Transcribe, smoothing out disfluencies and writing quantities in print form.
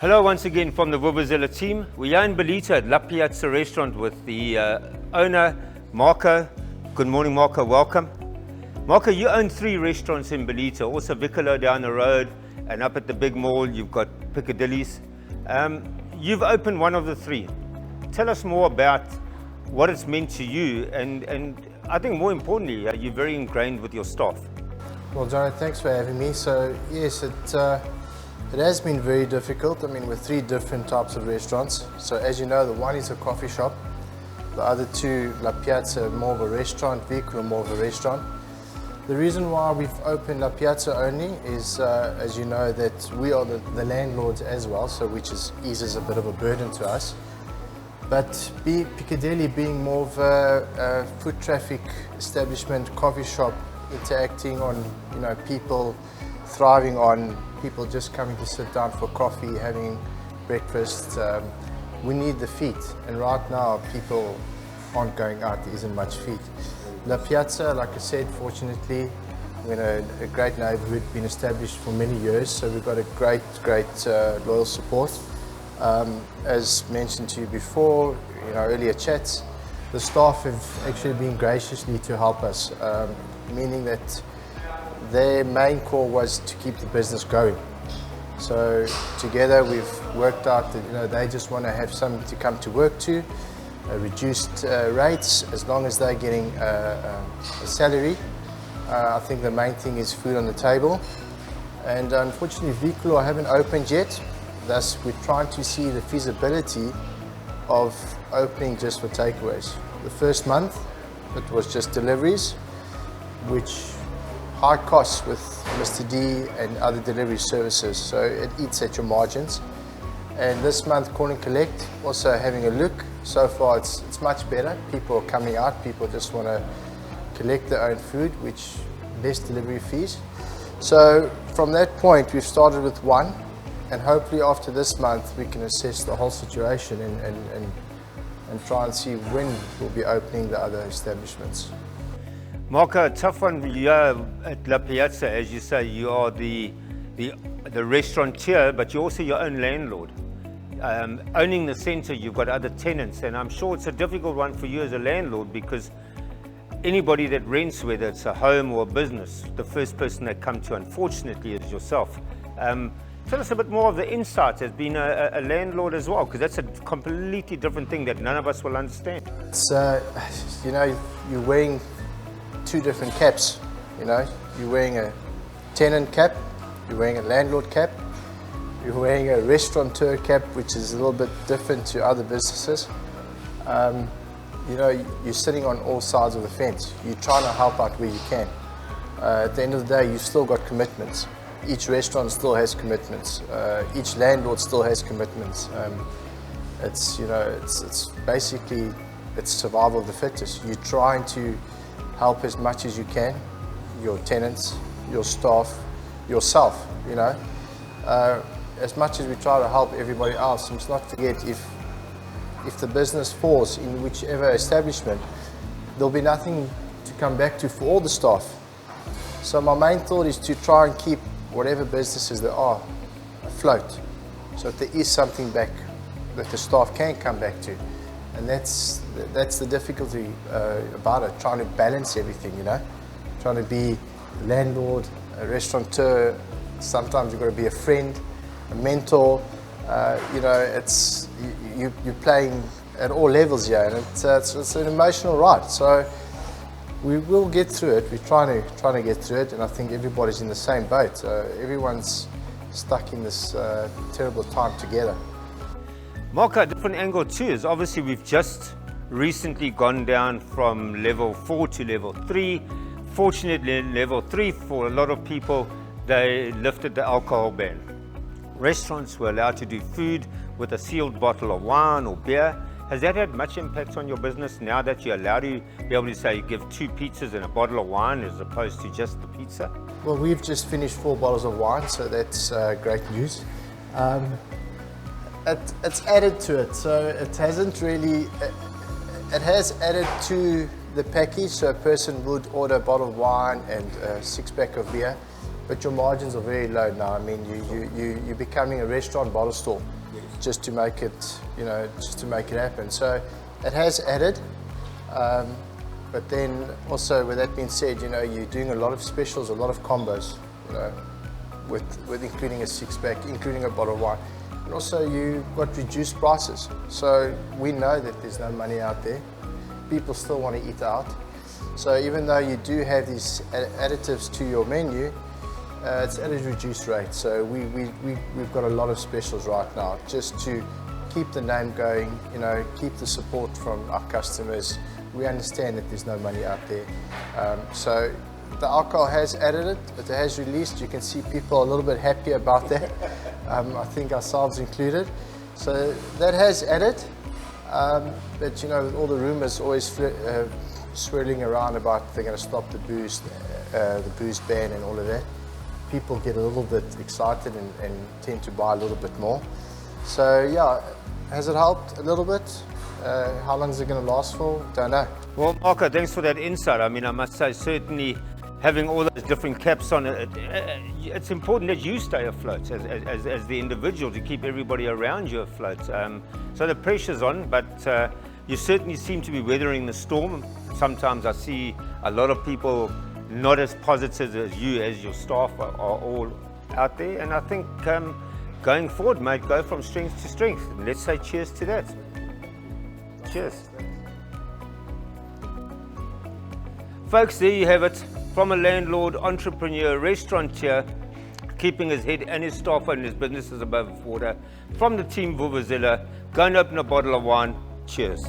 Hello once again from the Vuvuzela team. We are in Ballito at La Piazza restaurant with the owner, Marco. Good morning, Marco, welcome. Marco, you own 3 restaurants in Ballito, also Vicolo down the road, and up at the big mall you've got Piccadilly's. You've opened one of the 3. Tell us more about what it's meant to you, and I think more importantly, you're very ingrained with your staff. Well, Johnny, thanks for having me. So yes, it has been very difficult. I mean, with 3 different types of restaurants. So as you know, the one is a coffee shop. The other 2, La Piazza, more of a restaurant, Vicolo, more of a restaurant. The reason why we've opened La Piazza only is, as you know, that we are the landlords as well, so which eases a bit of a burden to us. But Piccadilly being more of a foot traffic establishment, coffee shop, interacting on, you know, people thriving on people just coming to sit down for coffee, having breakfast. We need the feet, and right now people aren't going out, there isn't much feet. La Piazza, like I said, fortunately, we're in a great neighborhood, been established for many years, so we've got a great loyal support. As mentioned to you before, in our earlier chats, the staff have actually been graciously to help us, meaning that their main call was to keep the business going. So together we've worked out that, you know, they just want to have something to come to work to, reduced rates, as long as they're getting a salary. I think the main thing is food on the table. And unfortunately, Vicolo haven't opened yet. Thus, we're trying to see the feasibility of opening just for takeaways. The first month, it was just deliveries, which high costs with Mr. D and other delivery services, so it eats at your margins. And this month, call and collect, also having a look. So far, it's much better. People are coming out. People just want to collect their own food, which less delivery fees. So from that point, we've started with 1, and hopefully after this month, we can assess the whole situation and try and see when we'll be opening the other establishments. Marco, a tough one here at La Piazza, as you say, you are the restaurateur, but you're also your own landlord. Owning the centre, you've got other tenants, and I'm sure it's a difficult one for you as a landlord, because anybody that rents, whether it's a home or a business, the first person they come to, unfortunately, is yourself. Tell us a bit more of the insights as being a landlord as well, because that's a completely different thing that none of us will understand. It's, you know, you're wearing 2 different caps. You know, you're wearing a tenant cap, you're wearing a landlord cap, you're wearing a restaurateur cap, which is a little bit different to other businesses. You know, you're sitting on all sides of the fence. You're trying to help out where you can. At the end of the day, you've still got commitments. Each restaurant still has commitments. Each landlord still has commitments. It's, you know, it's basically, it's survival of the fittest. You're trying to help as much as you can, your tenants, your staff, yourself, you know. As much as we try to help everybody else, let's not forget, if the business falls in whichever establishment, there'll be nothing to come back to for all the staff. So my main thought is to try and keep whatever businesses there are afloat, so that there is something back that the staff can come back to. And that's the difficulty about it, trying to balance everything, you know, trying to be a landlord, a restaurateur. Sometimes you've got to be a friend, a mentor. You know, you're playing at all levels here, and it's an emotional ride. So we will get through it. We're trying to get through it, and I think everybody's in the same boat. Everyone's stuck in this terrible time together. Marco, a different angle too is obviously we've just recently gone down from level 4 to level 3. Fortunately, level 3 for a lot of people, they lifted the alcohol ban. Restaurants were allowed to do food with a sealed bottle of wine or beer. Has that had much impact on your business now that you're allowed to be able to say you give 2 pizzas and a bottle of wine as opposed to just the pizza? Well, we've just finished 4 bottles of wine, so that's great news. It's added to it, so it hasn't really, it has added to the package, so a person would order a bottle of wine and a 6-pack of beer, but your margins are very low now. I mean, you're becoming a restaurant bottle store just to make it, just to make it happen. So it has added, but then also with that being said, you're doing a lot of specials, a lot of combos, with including a 6-pack, including a bottle of wine. And also you've got reduced prices. So we know that there's no money out there. People still want to eat out. So even though you do have these additives to your menu, it's at a reduced rate. So we've got a lot of specials right now just to keep the name going, keep the support from our customers. We understand that there's no money out there. So the alcohol has added it, it has released. You can see people a little bit happy about that. I think ourselves included. So that has added. But with all the rumors always swirling around about they're going to stop the booze ban and all of that, people get a little bit excited and tend to buy a little bit more. So yeah, has it helped a little bit? How long is it going to last for? Don't know. Well, Marco, thanks for that insight. I mean, I must say, certainly having all those different caps on it, it's important that you stay afloat as the individual to keep everybody around you afloat. So the pressure's on, but you certainly seem to be weathering the storm. Sometimes I see a lot of people not as positive as you, as your staff are all out there. And I think going forward, mate, go from strength to strength. Let's say cheers to that. Cheers. Folks, there you have it. From a landlord, entrepreneur, restaurateur, keeping his head and his staff and his businesses above water. From the team Vuvuzela, go and open a bottle of wine. Cheers.